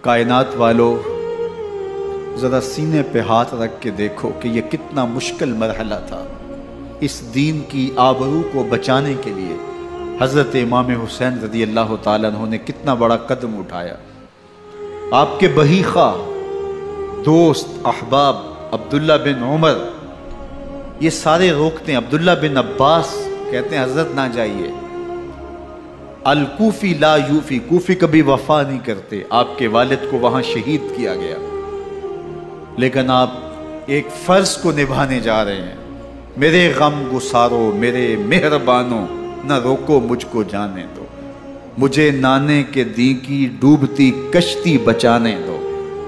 کائنات والو، ذرا سینے پہ ہاتھ رکھ کے دیکھو کہ یہ کتنا مشکل مرحلہ تھا۔ اس دین کی آبرو کو بچانے کے لیے حضرت امام حسین رضی اللہ تعالیٰ عنہ نے کتنا بڑا قدم اٹھایا۔ آپ کے بہی خواہ، دوست، احباب عبداللہ بن عمر یہ سارے روکتے ہیں۔ عبداللہ بن عباس کہتے ہیں حضرت نہ جائیے، الکوفی لا یوفی، کوفی کبھی وفا نہیں کرتے۔ آپ کے والد کو وہاں شہید کیا گیا، لیکن آپ ایک فرض کو نبھانے جا رہے ہیں۔ میرے غم گسارو، میرے مہربانوں، نہ روکو مجھ کو جانے دو، مجھے نانے کے دی کی ڈوبتی کشتی بچانے دو۔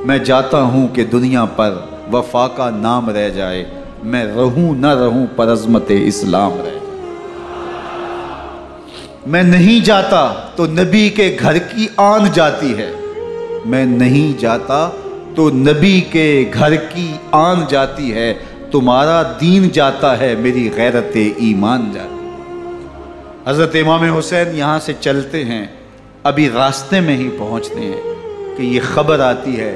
میں جاتا ہوں کہ دنیا پر وفا کا نام رہ جائے، میں رہوں نہ رہوں پر عظمت اسلام رہ جائے۔ میں نہیں جاتا تو نبی کے گھر کی آن جاتی ہے، میں نہیں جاتا تو نبی کے گھر کی آن جاتی ہے۔ تمہارا دین جاتا ہے، میری غیرت ایمان جاتی ہے۔ حضرت امام حسین یہاں سے چلتے ہیں، ابھی راستے میں ہی پہنچتے ہیں کہ یہ خبر آتی ہے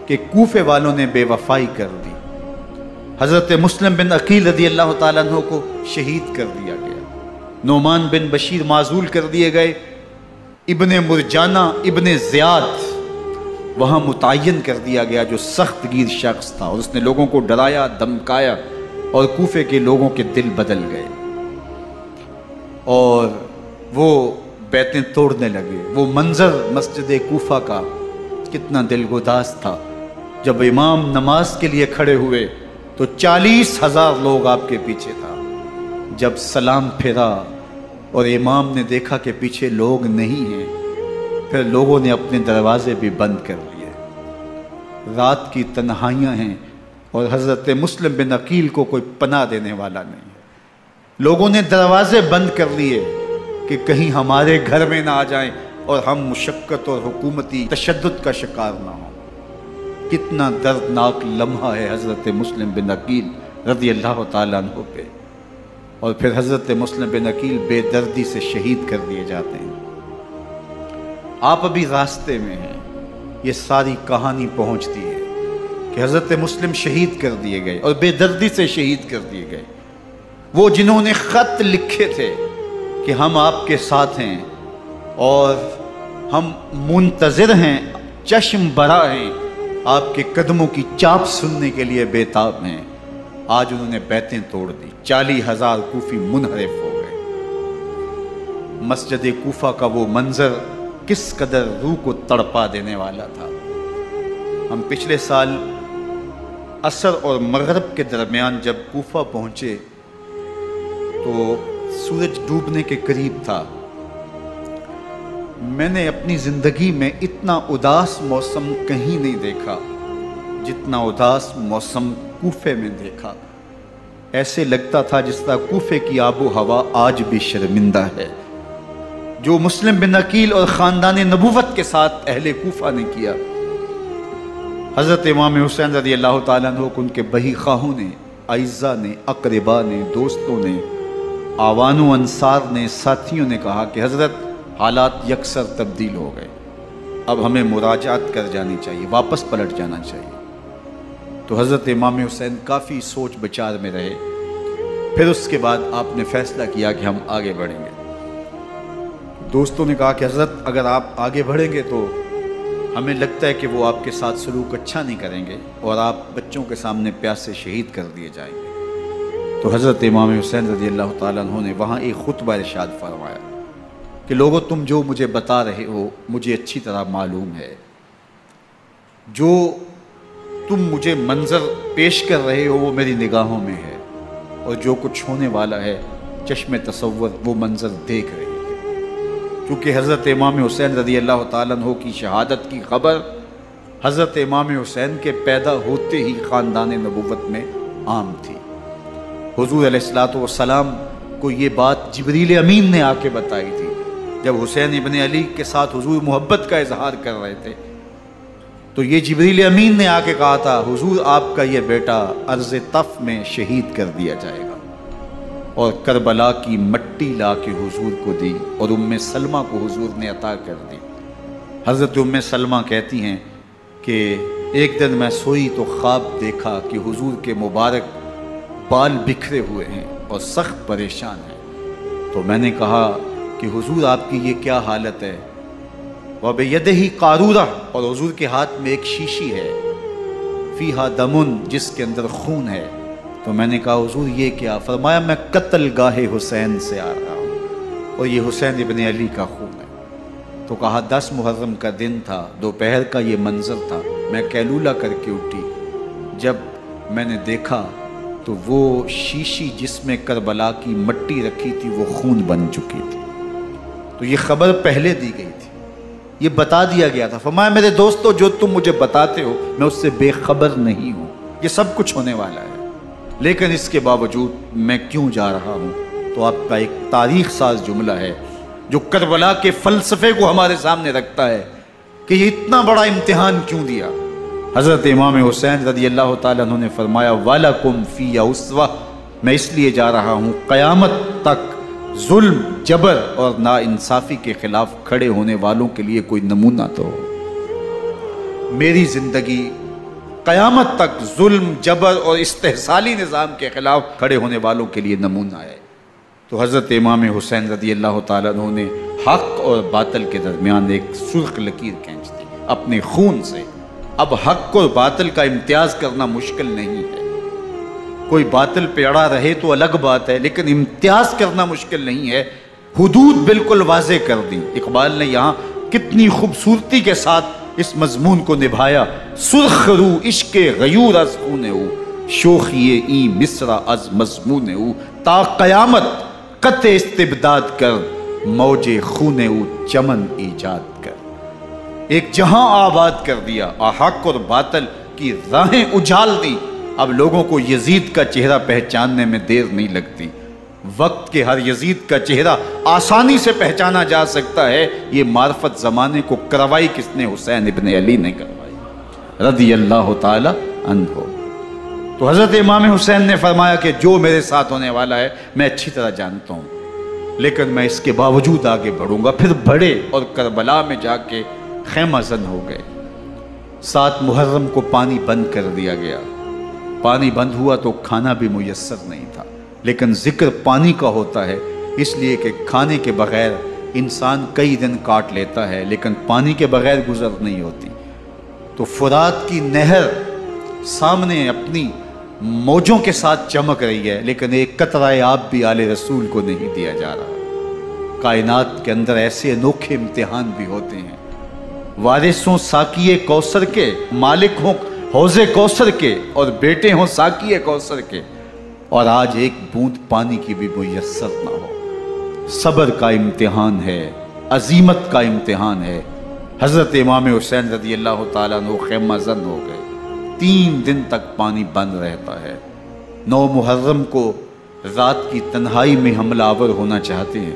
کہ کوفے والوں نے بے وفائی کر دی۔ حضرت مسلم بن عقیل رضی اللہ تعالیٰ عنہ کو شہید کر دیا گیا، نعمان بن بشیر معزول کر دیے گئے، ابن مرجانہ ابن زیاد وہاں متعین کر دیا گیا جو سخت گیر شخص تھا، اور اس نے لوگوں کو ڈرایا، دھمکایا، اور کوفے کے لوگوں کے دل بدل گئے اور وہ بیتیں توڑنے لگے۔ وہ منظر مسجد کوفہ کا کتنا دلگداز تھا۔ جب امام نماز کے لیے کھڑے ہوئے تو 40,000 لوگ آپ کے پیچھے تھا۔ جب سلام پھیرا اور امام نے دیکھا کہ پیچھے لوگ نہیں ہیں، پھر لوگوں نے اپنے دروازے بھی بند کر لیے۔ رات کی تنہائیاں ہیں اور حضرت مسلم بن عقیل کو کوئی پناہ دینے والا نہیں ہے۔ لوگوں نے دروازے بند کر لیے کہ کہیں ہمارے گھر میں نہ آ جائیں اور ہم مشقت اور حکومتی تشدد کا شکار نہ ہوں۔ کتنا دردناک لمحہ ہے حضرت مسلم بن عقیل رضی اللہ تعالیٰ عنہ پہ، اور پھر حضرت مسلم بن عقیل بے دردی سے شہید کر دیے جاتے ہیں۔ آپ ابھی راستے میں ہیں، یہ ساری کہانی پہنچتی ہے کہ حضرت مسلم شہید کر دیے گئے اور بے دردی سے شہید کر دیے گئے۔ وہ جنہوں نے خط لکھے تھے کہ ہم آپ کے ساتھ ہیں اور ہم منتظر ہیں، چشم بھرا ہیں، آپ کے قدموں کی چاپ سننے کے لیے بےتاب ہیں، آج انہوں نے بیتیں توڑ دی۔ 40,000 کوفی منحرف ہو گئے۔ مسجد کوفہ کا وہ منظر کس قدر روح کو تڑپا دینے والا تھا۔ ہم پچھلے سال عصر اور مغرب کے درمیان جب کوفہ پہنچے تو سورج ڈوبنے کے قریب تھا۔ میں نے اپنی زندگی میں اتنا اداس موسم کہیں نہیں دیکھا جتنا اداس موسم کوفے میں دیکھا۔ ایسے لگتا تھا جس طرح کوفے کی آب و ہوا آج بھی شرمندہ ہے۔ جو مسلم بن عقیل اور خاندان نبوت کے ساتھ اہل کوفہ نے کیا، حضرت امام حسین رضی اللہ تعالیٰ عنہ کو ان کے بہی خواہوں نے، اعزاء نے، اقرباء نے، دوستوں نے، آوان و انصار نے، ساتھیوں نے کہا کہ حضرت حالات یکسر تبدیل ہو گئے، اب ہمیں مراجعت کر جانی چاہیے، واپس پلٹ جانا چاہیے۔ تو حضرت امام حسین کافی سوچ بچار میں رہے۔ پھر اس کے بعد آپ نے فیصلہ کیا کہ ہم آگے بڑھیں گے۔ دوستوں نے کہا کہ حضرت اگر آپ آگے بڑھیں گے تو ہمیں لگتا ہے کہ وہ آپ کے ساتھ سلوک اچھا نہیں کریں گے اور آپ بچوں کے سامنے پیاس سے شہید کر دیے جائیں گے۔ تو حضرت امام حسین رضی اللہ تعالیٰ عنہ نے وہاں ایک خطبہ ارشاد فرمایا کہ لوگوں تم جو مجھے بتا رہے ہو مجھے اچھی طرح معلوم ہے، جو تم مجھے منظر پیش کر رہے ہو وہ میری نگاہوں میں ہے، اور جو کچھ ہونے والا ہے چشم تصور وہ منظر دیکھ رہی ہے۔ کیونکہ حضرت امام حسین رضی اللہ تعالیٰ عنہ کی شہادت کی خبر حضرت امام حسین کے پیدا ہوتے ہی خاندان نبوت میں عام تھی۔ حضور علیہ الصلوۃ والسلام کو یہ بات جبریل امین نے آ کے بتائی تھی جب حسین ابن علی کے ساتھ حضور محبت کا اظہار کر رہے تھے، تو یہ جبریل امین نے آ کے کہا تھا حضور آپ کا یہ بیٹا عرض طف میں شہید کر دیا جائے گا۔ اور کربلا کی مٹی لا کے حضور کو دی اور ام سلمہ کو حضور نے عطا کر دی۔ حضرت ام سلمہ کہتی ہیں کہ ایک دن میں سوئی تو خواب دیکھا کہ حضور کے مبارک بال بکھرے ہوئے ہیں اور سخت پریشان ہیں، تو میں نے کہا کہ حضور آپ کی یہ کیا حالت ہے؟ وَبِيَدِهِ قَارُورَةٌ، اور حضور کے ہاتھ میں ایک شیشی ہے، فِيهَا دَمٌ، جس کے اندر خون ہے۔ تو میں نے کہا حضور یہ کیا؟ فرمایا میں قتل گاہ حسین سے آ رہا ہوں اور یہ حسین ابن علی کا خون ہے۔ تو کہا 10 محرم کا دن تھا، دوپہر کا یہ منظر تھا، میں قیلولہ کر کے اٹھی، جب میں نے دیکھا تو وہ شیشی جس میں کربلا کی مٹی رکھی تھی وہ خون بن چکی تھی۔ تو یہ خبر پہلے دی گئی تھی، یہ بتا دیا گیا تھا۔ فرمایا میرے دوستو جو تم مجھے بتاتے ہو میں اس سے بے خبر نہیں ہوں، یہ سب کچھ ہونے والا ہے، لیکن اس کے باوجود میں کیوں جا رہا ہوں؟ تو آپ کا ایک تاریخ ساز جملہ ہے جو کربلا کے فلسفے کو ہمارے سامنے رکھتا ہے کہ یہ اتنا بڑا امتحان کیوں دیا۔ حضرت امام حسین رضی اللہ تعالیٰ عنہ نے فرمایا وَلَكُمْ فِيَّ أُسْوَةٌ، میں اس لیے جا رہا ہوں قیامت تک ظلم، جبر اور ناانصافی کے خلاف کھڑے ہونے والوں کے لیے کوئی نمونہ تو ہو۔ میری زندگی قیامت تک ظلم، جبر اور استحصالی نظام کے خلاف کھڑے ہونے والوں کے لیے نمونہ ہے۔ تو حضرت امام حسین رضی اللہ تعالیٰ عنہ نے حق اور باطل کے درمیان ایک سرخ لکیر کھینچ دی اپنے خون سے۔ اب حق اور باطل کا امتیاز کرنا مشکل نہیں ہے، کوئی باطل پہ اڑا رہے تو الگ بات ہے، لیکن امتیاز کرنا مشکل نہیں ہے۔ حدود بالکل واضح کر دی۔ اقبال نے یہاں کتنی خوبصورتی کے ساتھ اس مضمون کو نبھایا۔ سرخ رو عشق غیور از خون او، شوخی ای مصرع از مضمون او، تا قیامت قطع استبداد کر، موج خون او چمن ایجاد کر۔ ایک جہاں آباد کر دیا، حق اور باطل کی راہیں اجال دی۔ اب لوگوں کو یزید کا چہرہ پہچاننے میں دیر نہیں لگتی، وقت کے ہر یزید کا چہرہ آسانی سے پہچانا جا سکتا ہے۔ یہ معرفت زمانے کو کروائی کس نے؟ حسین ابن علی نے کروائی رضی اللہ تعالی عنہ۔ تو حضرت امام حسین نے فرمایا کہ جو میرے ساتھ ہونے والا ہے میں اچھی طرح جانتا ہوں، لیکن میں اس کے باوجود آگے بڑھوں گا۔ پھر بڑھے اور کربلا میں جا کے خیمہ زن ہو گئے۔ 7 محرم کو پانی بند کر دیا گیا۔ پانی بند ہوا تو کھانا بھی میسر نہیں تھا، لیکن ذکر پانی کا ہوتا ہے اس لیے کہ کھانے کے بغیر انسان کئی دن کاٹ لیتا ہے، لیکن پانی کے بغیر گزر نہیں ہوتی۔ تو فرات کی نہر سامنے اپنی موجوں کے ساتھ چمک رہی ہے، لیکن ایک قطرہ آب بھی آل رسول کو نہیں دیا جا رہا۔ کائنات کے اندر ایسے انوکھے امتحان بھی ہوتے ہیں۔ وارثوں ساقی کوثر کے، مالک ہوں حوض کوثر کے، اور بیٹے ہوں ساقی کوثر کے، اور آج ایک بوند پانی کی بھی میسر نہ ہو۔ صبر کا امتحان ہے، عزیمت کا امتحان ہے۔ حضرت امام حسین رضی اللہ تعالیٰ عنہ خیمہ زن ہو گئے۔ 3 دن تک پانی بند رہتا ہے۔ 9 محرم کو رات کی تنہائی میں حملہ آور ہونا چاہتے ہیں،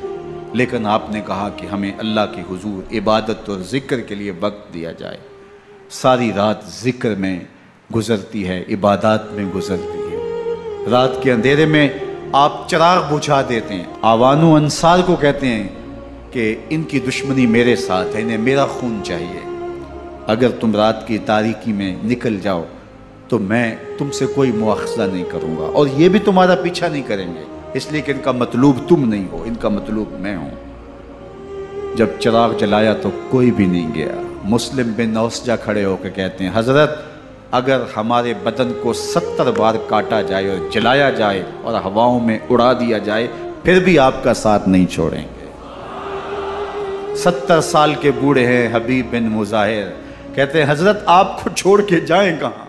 لیکن آپ نے کہا کہ ہمیں اللہ کے حضور عبادت اور ذکر کے لیے وقت دیا جائے۔ ساری رات ذکر میں گزرتی ہے، عبادات میں گزرتی ہے۔ رات کے اندھیرے میں آپ چراغ بجھا دیتے ہیں۔ آوان و انصار کو کہتے ہیں کہ ان کی دشمنی میرے ساتھ ہے، انہیں میرا خون چاہیے۔ اگر تم رات کی تاریکی میں نکل جاؤ تو میں تم سے کوئی مواخذہ نہیں کروں گا، اور یہ بھی تمہارا پیچھا نہیں کریں گے، اس لیے کہ ان کا مطلوب تم نہیں ہو، ان کا مطلوب میں ہوں۔ جب چراغ جلایا تو کوئی بھی نہیں گیا۔ مسلم بن نوسجہ کھڑے ہو کے کہتے ہیں حضرت اگر ہمارے بدن کو 70 بار کاٹا جائے اور جلایا جائے اور ہواؤں میں اڑا دیا جائے پھر بھی آپ کا ساتھ نہیں چھوڑیں گے۔ 70 سال کے بوڑھے ہیں حبیب بن مظاہر، کہتے ہیں حضرت آپ کو چھوڑ کے جائیں کہاں،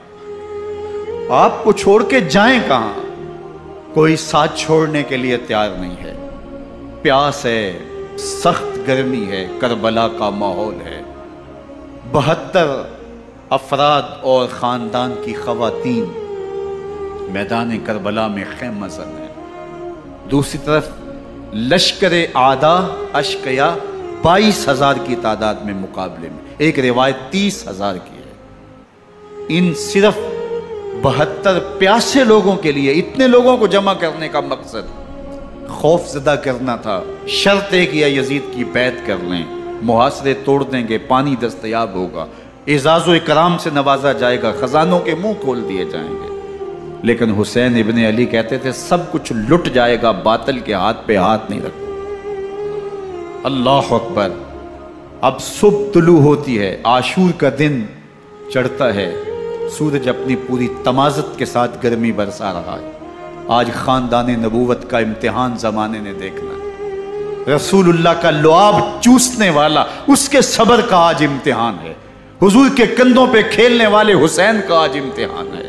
آپ کو چھوڑ کے جائیں کہاں؟ کوئی ساتھ چھوڑنے کے لیے تیار نہیں ہے۔ پیاس ہے، سخت گرمی ہے، کربلا کا ماحول ہے، 72 افراد اور خاندان کی خواتین میدان کربلا میں خیمہ زن ہیں۔ دوسری طرف لشکر اعداء اشقیا 22,000 کی تعداد میں مقابلے میں، ایک روایت 30,000 کی ہے۔ ان صرف 72 پیاسے لوگوں کے لیے اتنے لوگوں کو جمع کرنے کا مقصد خوف زدہ کرنا تھا، شرط ہے کہ یا یزید کی بیعت کر لیں، محاصرے توڑ دیں گے، پانی دستیاب ہوگا، اعزاز و اکرام سے نوازا جائے گا، خزانوں کے منہ کھول دیے جائیں گے۔ لیکن حسین ابن علی کہتے تھے سب کچھ لٹ جائے گا، باطل کے ہاتھ پہ ہاتھ نہیں رکھو۔ اللہ اکبر۔ اب صبح طلوع ہوتی ہے، عاشور کا دن چڑھتا ہے، سورج اپنی پوری تمازت کے ساتھ گرمی برسا رہا ہے۔ آج خاندان نبوت کا امتحان زمانے نے دیکھنا ہے۔ رسول اللہ کا لعاب چوسنے والا، اس کے صبر کا آج امتحان ہے۔ حضور کے کندھوں پہ کھیلنے والے حسین کا آج امتحان ہے۔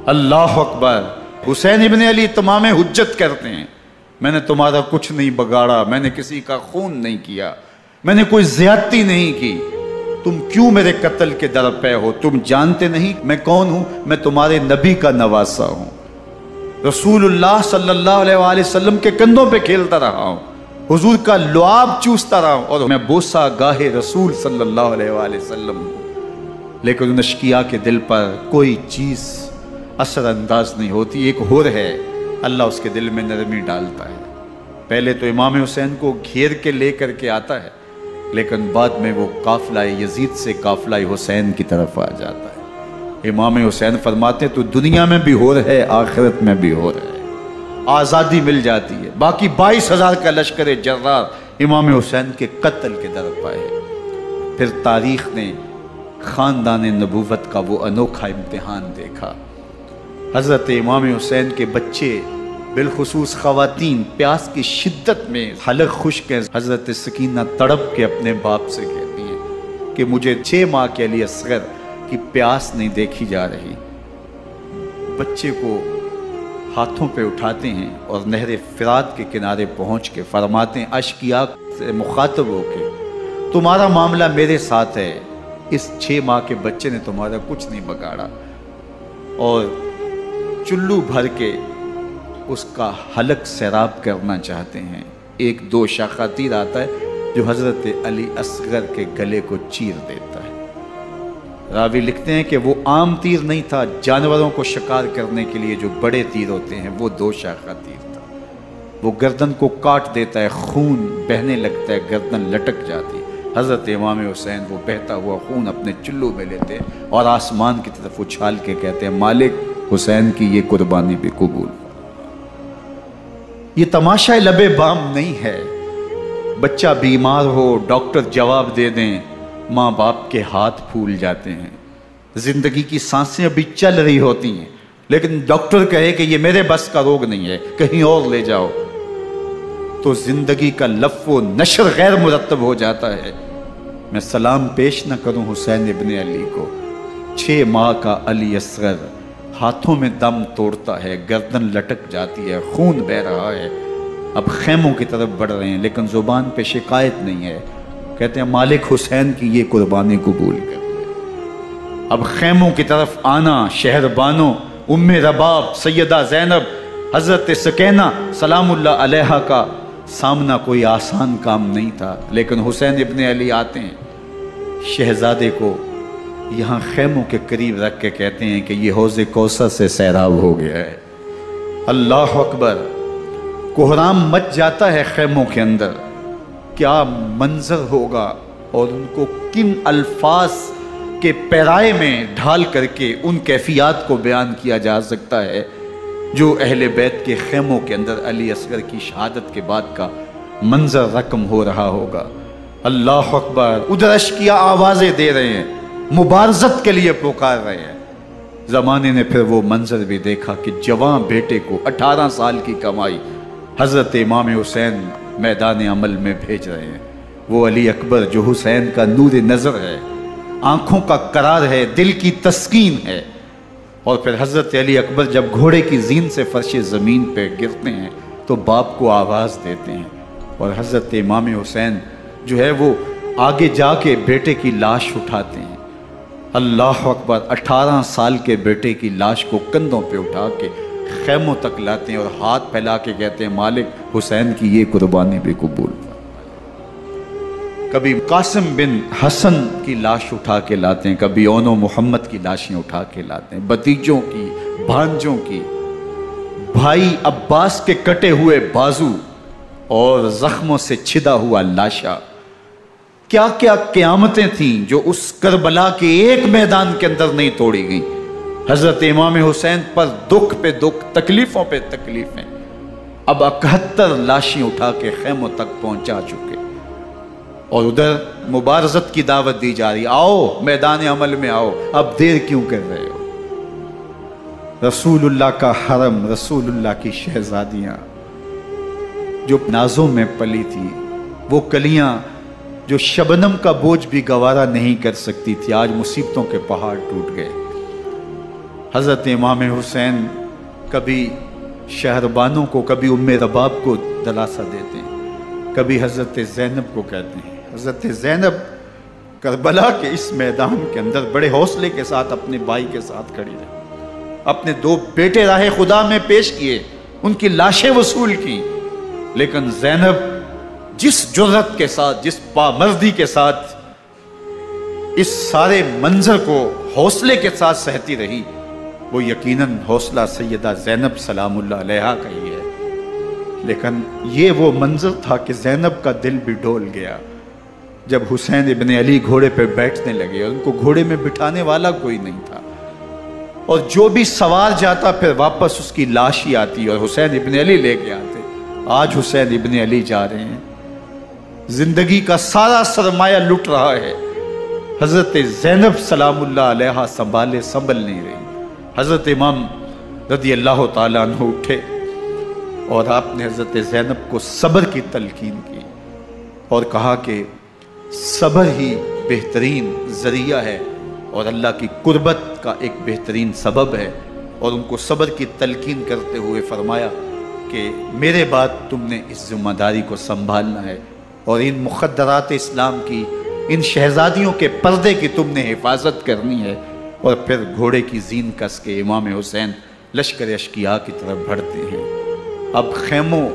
اللہ اکبر۔ حسین ابن علی تمام حجت کرتے ہیں، میں نے تمہارا کچھ نہیں بگاڑا، میں نے کسی کا خون نہیں کیا، میں نے کوئی زیادتی نہیں کی، تم کیوں میرے قتل کے در پہ ہو؟ تم جانتے نہیں میں کون ہوں؟ میں تمہارے نبی کا نواسا ہوں، رسول اللہ صلی اللہ علیہ وآلہ وسلم کے کندھوں پہ کھیلتا رہا ہوں، حضور کا لعاب چوستا رہا ہوں، اور میں بوسہ گاہ رسول صلی اللہ علیہ وآلہ وسلم ہوں۔ لیکن ان اشقیاء کے دل پر کوئی چیز اثر انداز نہیں ہوتی۔ ایک ہور ہے، اللہ اس کے دل میں نرمی ڈالتا ہے۔ پہلے تو امام حسین کو گھیر کے لے کر کے آتا ہے، لیکن بعد میں وہ قافلہ یزید سے قافلہ حسین کی طرف آ جاتا ہے۔ امام حسین فرماتے ہیں تو دنیا میں بھی ہور ہے، آخرت میں بھی ہور ہے، آزادی مل جاتی ہے۔ باقی 22,000 کا لشکر جرار امام حسین کے قتل کے در پائے۔ پھر تاریخ نے خاندان نبوت کا وہ انوکھا امتحان دیکھا۔ حضرت امام حسین کے بچے، بالخصوص خواتین، پیاس کی شدت میں حلق خشک ہیں۔ حضرت سکینہ تڑپ کے اپنے باپ سے کہتی ہیں کہ مجھے 6 ماہ کے علی اصغر کی پیاس نہیں دیکھی جا رہی۔ بچے کو ہاتھوں پہ اٹھاتے ہیں اور نہر فرات کے کنارے پہنچ کے فرماتے ہیں اشقیاء سے مخاطب ہو کے، تمہارا معاملہ میرے ساتھ ہے، اس 6 ماہ کے بچے نے تمہارا کچھ نہیں بگاڑا، اور چلو بھر کے اس کا حلق سیراب کرنا چاہتے ہیں۔ ایک دو شاخہ تیر آتا ہے جو حضرت علی اصغر کے گلے کو چیر دیتا ہے۔ راوی لکھتے ہیں کہ وہ عام تیر نہیں تھا، جانوروں کو شکار کرنے کے لیے جو بڑے تیر ہوتے ہیں وہ 2 شاخہ تیر تھا۔ وہ گردن کو کاٹ دیتا ہے، خون بہنے لگتا ہے، گردن لٹک جاتی ہے۔ حضرت امام حسین وہ بہتا ہوا خون اپنے چلو میں لیتے ہیں اور آسمان کی طرف اچھال کے کہتے ہیں مالک حسین کی یہ قربانی بھی قبول۔ یہ تماشا لبے بام نہیں ہے۔ بچہ بیمار ہو، ڈاکٹر جواب دے دیں، ماں باپ کے ہاتھ پھول جاتے ہیں۔ زندگی کی سانسیں ابھی چل رہی ہوتی ہیں، لیکن ڈاکٹر کہے کہ یہ میرے بس کا روگ نہیں ہے، کہیں اور لے جاؤ، تو زندگی کا لف و نشر غیر مرتب ہو جاتا ہے۔ میں سلام پیش نہ کروں حسین ابن علی کو، 6 ماہ کا علی اصغر ہاتھوں میں دم توڑتا ہے، گردن لٹک جاتی ہے، خون بہہ رہا ہے۔ اب خیموں کی طرف بڑھ رہے ہیں، لیکن زبان پہ شکایت نہیں ہے۔ کہتے ہیں مالک حسین کی یہ قربانی قبول کر لے۔ اب خیموں کی طرف آنا، شہر بانو، ام رباب، سیدہ زینب، حضرت سکینہ سلام اللہ علیہا کا سامنا کوئی آسان کام نہیں تھا، لیکن حسین ابن علی آتے ہیں، شہزادے کو یہاں خیموں کے قریب رکھ کے کہتے ہیں کہ یہ حوض کوثر سے سیراب ہو گیا ہے۔ اللہ اکبر۔ کوہرام مچ جاتا ہے خیموں کے اندر، کیا منظر ہوگا، اور ان کو کن الفاظ کے پیرائے میں ڈھال کر کے ان کیفیات کو بیان کیا جا سکتا ہے جو اہل بیت کے خیموں کے اندر علی اصغر کی شہادت کے بعد کا منظر رقم ہو رہا ہوگا۔ اللہ اکبر۔ ادھر اشقیاء آوازیں دے رہے ہیں، مبارزت کے لیے پکار رہے ہیں۔ زمانے نے پھر وہ منظر بھی دیکھا کہ جوان بیٹے کو 18 سال کی کمائی حضرت امام حسین میدان عمل میں بھیج رہے ہیں۔ وہ علی اکبر جو حسین کا نور نظر ہے، آنکھوں کا قرار ہے، دل کی تسکین ہے۔ اور پھر حضرت علی اکبر جب گھوڑے کی زین سے فرش زمین پہ گرتے ہیں تو باپ کو آواز دیتے ہیں، اور حضرت امام حسین جو ہے وہ آگے جا کے بیٹے کی لاش اٹھاتے ہیں۔ اللہ اکبر۔ 18 سال کے بیٹے کی لاش کو کندھوں پہ اٹھا کے خیموں تک لاتے ہیں اور ہاتھ پھیلا کے کہتے ہیں مالک حسین کی یہ قربانی بھی قبول۔ کبھی قاسم بن حسن کی لاش اٹھا کے لاتے ہیں، کبھی اون و محمد کی لاشیں اٹھا کے لاتے ہیں، بتیجوں کی، بھانجوں کی، بھائی عباس کے کٹے ہوئے بازو اور زخموں سے چھدا ہوا لاشا، کیا کیا قیامتیں تھیں جو اس کربلا کے ایک میدان کے اندر نہیں توڑی گئیں۔ حضرت امام حسین پر دکھ پہ دکھ، تکلیفوں پہ تکلیفیں، اب 71 لاشیں اٹھا کے خیموں تک پہنچا چکے، اور ادھر مبارزت کی دعوت دی جا رہی، آؤ میدان عمل میں آؤ، اب دیر کیوں کر رہے ہو؟ رسول اللہ کا حرم، رسول اللہ کی شہزادیاں جو نازوں میں پلی تھی، وہ کلیاں جو شبنم کا بوجھ بھی گوارا نہیں کر سکتی تھی، آج مصیبتوں کے پہاڑ ٹوٹ گئے۔ حضرت امام حسین کبھی شہربانوں کو، کبھی ام رباب کو دلاسا دیتے ہیں، کبھی حضرت زینب کو کہتے ہیں۔ حضرت زینب کربلا کے اس میدان کے اندر بڑے حوصلے کے ساتھ اپنے بھائی کے ساتھ کھڑی رہی، اپنے 2 بیٹے راہ خدا میں پیش کیے، ان کی لاشیں وصول کی، لیکن زینب جس جرأت کے ساتھ، جس پامردی کے ساتھ اس سارے منظر کو حوصلے کے ساتھ سہتی رہی، وہ یقیناً حوصلہ سیدہ زینب سلام اللہ علیہا کا ہی ہے۔ لیکن یہ وہ منظر تھا کہ زینب کا دل بھی ڈول گیا جب حسین ابن علی گھوڑے پہ بیٹھنے لگے، اور ان کو گھوڑے میں بٹھانے والا کوئی نہیں تھا، اور جو بھی سوار جاتا پھر واپس اس کی لاش ہی آتی اور حسین ابن علی لے کے آتے۔ آج حسین ابن علی جا رہے ہیں، زندگی کا سارا سرمایہ لٹ رہا ہے، حضرت زینب سلام اللہ علیہا سنبھل نہیں رہی۔ حضرت امام رضی اللہ تعالیٰ عنہ اٹھے اور آپ نے حضرت زینب کو صبر کی تلقین کی اور کہا کہ صبر ہی بہترین ذریعہ ہے اور اللہ کی قربت کا ایک بہترین سبب ہے، اور ان کو صبر کی تلقین کرتے ہوئے فرمایا کہ میرے بعد تم نے اس ذمہ داری کو سنبھالنا ہے، اور ان مخدرات اسلام کی، ان شہزادیوں کے پردے کی تم نے حفاظت کرنی ہے۔ اور پھر گھوڑے کی زین کس کے امام حسین لشکر اشقیاء کی طرف بڑھتے ہیں۔ اب خیموں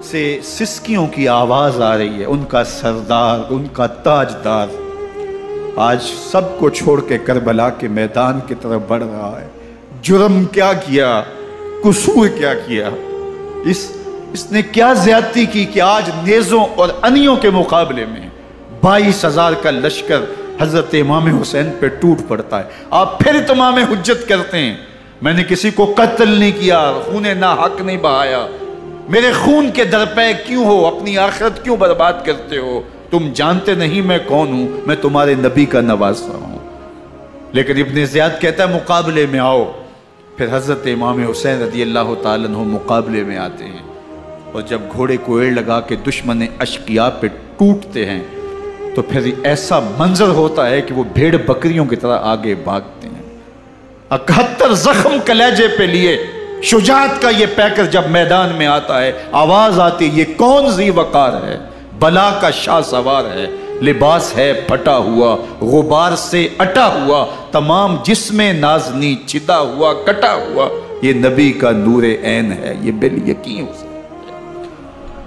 سے سسکیوں کی آواز آ رہی ہے، ان کا سردار، ان کا تاجدار آج سب کو چھوڑ کے کربلا کے میدان کی طرف بڑھ رہا ہے۔ جرم کیا کیا، قصور کیا کیا، اس نے کیا زیادتی کی کہ آج نیزوں اور انیوں کے مقابلے میں 22,000 کا لشکر حضرت امام حسین پہ ٹوٹ پڑتا ہے۔ آپ پھر اتمام حجت کرتے ہیں، میں نے کسی کو قتل نہیں کیا، خون ناحق نہیں بہایا، میرے خون کے درپے کیوں ہو، اپنی آخرت کیوں برباد کرتے ہو؟ تم جانتے نہیں میں کون ہوں، میں تمہارے نبی کا نواسا ہوں۔ لیکن ابن زیاد کہتا ہے مقابلے میں آؤ۔ پھر حضرت امام حسین رضی اللہ تعالیٰ عنہ مقابلے میں آتے ہیں، اور جب گھوڑے کو ایڑ لگا کے دشمن اشقیاء پہ ٹوٹتے ہیں تو پھر ایسا منظر ہوتا ہے کہ وہ بھیڑ بکریوں کی طرح آگے بھاگتے ہیں۔ 71 زخم کلیجے پہ لیے شجاعت کا یہ پیکر جب میدان میں آتا ہے، آواز آتی، یہ کون ذی وقار ہے، بلا کا شاہ سوار ہے، لباس ہے پھٹا ہوا، غبار سے اٹا ہوا، تمام جسم نازنی چھدا ہوا کٹا ہوا، یہ نبی کا نور عین ہے، یہ بال یقین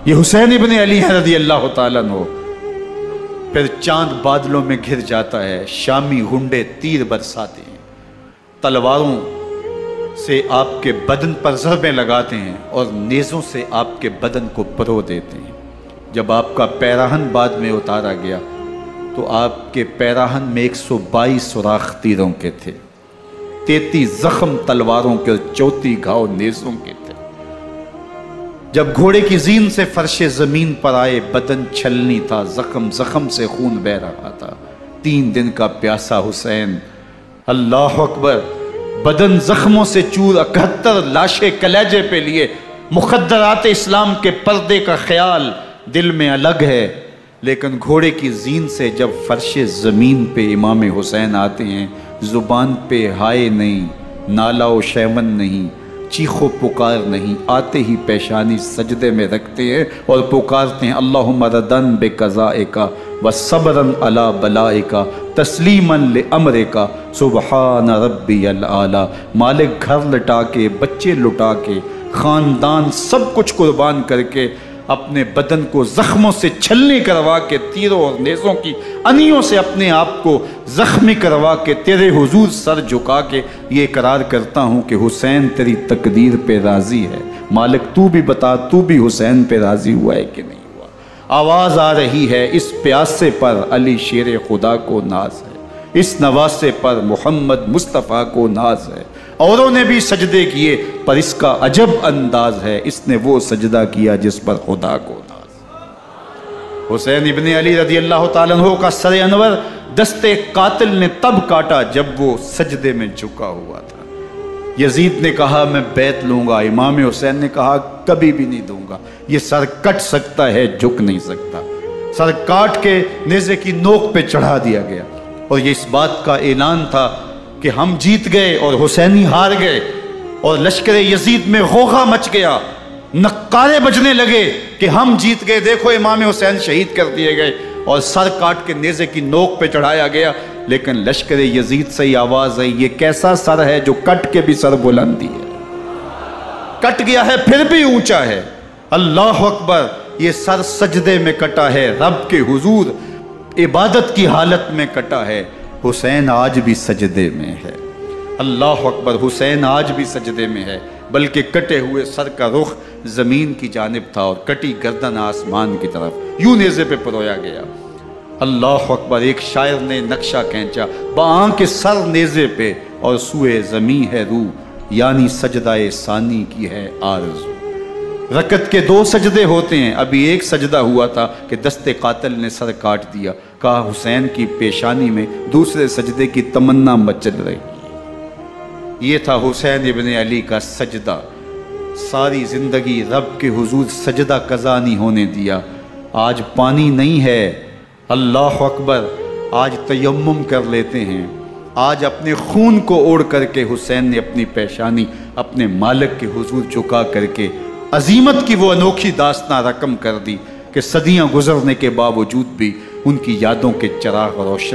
یہ حسین ابن علی ہے رضی اللہ تعالیٰ عنہ۔ پھر چاند بادلوں میں گھر جاتا ہے، شامی غنڈے تیر برساتے ہیں، تلواروں سے آپ کے بدن پر ضربیں لگاتے ہیں اور نیزوں سے آپ کے بدن کو پرو دیتے ہیں۔ جب آپ کا پیراہن بعد میں اتارا گیا تو آپ کے پیراہن میں 122 سوراخ تیروں کے تھے، 33 زخم تلواروں کے اور 34 گھاؤ نیزوں کے تھے۔ جب گھوڑے کی زین سے فرش زمین پر آئے، بدن چھلنی تھا، زخم زخم سے خون بہ رہا تھا، 3 دن کا پیاسا حسین، اللہ اکبر، بدن زخموں سے چور، 71 لاشیں کلیجے پہ لیے، مخدرات اسلام کے پردے کا خیال دل میں الگ ہے، لیکن گھوڑے کی زین سے جب فرش زمین پہ امام حسین آتے ہیں، زبان پہ ہائے نہیں، نالا و شیمن نہیں، چیخ و پکار نہیں، آتے ہی پیشانی سجدے میں رکھتے ہیں اور پکارتے ہیں اللہم ردن بقضائکا وصبرن علی بلائکا تسلیمن لامرکا سبحان ربی العالی۔ مالک گھر لٹا کے، بچے لٹا کے، خاندان سب کچھ قربان کر کے اپنے بدن کو زخموں سے چھلنی کروا کے تیروں اور نیزوں کی انیوں سے اپنے آپ کو زخمی کروا کے تیرے حضور سر جھکا کے یہ اقرار کرتا ہوں کہ حسین تیری تقدیر پہ راضی ہے۔ مالک تو بھی بتا، تو بھی حسین پہ راضی ہوا ہے کہ نہیں ہوا؟ آواز آ رہی ہے اس پیاسے پر علی شیر خدا کو ناز ہے، اس نواسے پر محمد مصطفیٰ کو ناز ہے۔ اوروں نے بھی سجدے کیے پر اس کا عجب انداز ہے، اس نے وہ سجدہ کیا جس پر خدا کو ناز۔ حسین ابن علی رضی اللہ تعالیٰ عنہ کا سر انور دستے قاتل نے تب کاٹا جب وہ سجدے میں جھکا ہوا تھا۔ یزید نے کہا میں بیعت لوں گا، امام حسین نے کہا کبھی بھی نہیں دوں گا، یہ سر کٹ سکتا ہے جھک نہیں سکتا۔ سر کاٹ کے نیزے کی نوک پہ چڑھا دیا گیا اور یہ اس بات کا اعلان تھا کہ ہم جیت گئے اور حسینی ہار گئے، اور لشکر یزید میں غوغا مچ گیا، نقارے بجنے لگے کہ ہم جیت گئے، دیکھو امام حسین شہید کر دیے گئے، اور سر کاٹ کے نیزے کی نوک پہ چڑھایا گیا۔ لیکن لشکر یزید سے ہی آواز آئی یہ کیسا سر ہے جو کٹ کے بھی سر بلندی ہے، کٹ گیا ہے پھر بھی اونچا ہے۔ اللہ اکبر، یہ سر سجدے میں کٹا ہے، رب کے حضور عبادت کی حالت میں کٹا ہے۔ حسین آج بھی سجدے میں ہے، اللہ اکبر، حسین آج بھی سجدے میں ہے، بلکہ کٹے ہوئے سر کا رخ زمین کی جانب تھا اور کٹی گردن آسمان کی طرف، یوں نیزے پہ پرویا گیا۔ اللہ اکبر، ایک شاعر نے نقشہ کھینچا، بآنکھ سر نیزے پہ اور سوئے زمین ہے روح، یعنی سجدہ ثانی کی ہے آرزو۔ رکعت کے 2 سجدے ہوتے ہیں، ابھی ایک سجدہ ہوا تھا کہ دستے قاتل نے سر کاٹ دیا، کہا حسین کی پیشانی میں دوسرے سجدے کی تمنا مچل رہی۔ یہ تھا حسین ابن علی کا سجدہ، ساری زندگی رب کے حضور سجدہ قضا نہیں ہونے دیا۔ آج پانی نہیں ہے، اللہ اکبر، آج تیمم کر لیتے ہیں، آج اپنے خون کو اوڑھ کر کے حسین نے اپنی پیشانی اپنے مالک کے حضور جھکا کر کے عظیمت کی وہ انوکھی داستان رقم کر دی کہ صدیاں گزرنے کے باوجود بھی ان کی یادوں کے چراغ روشن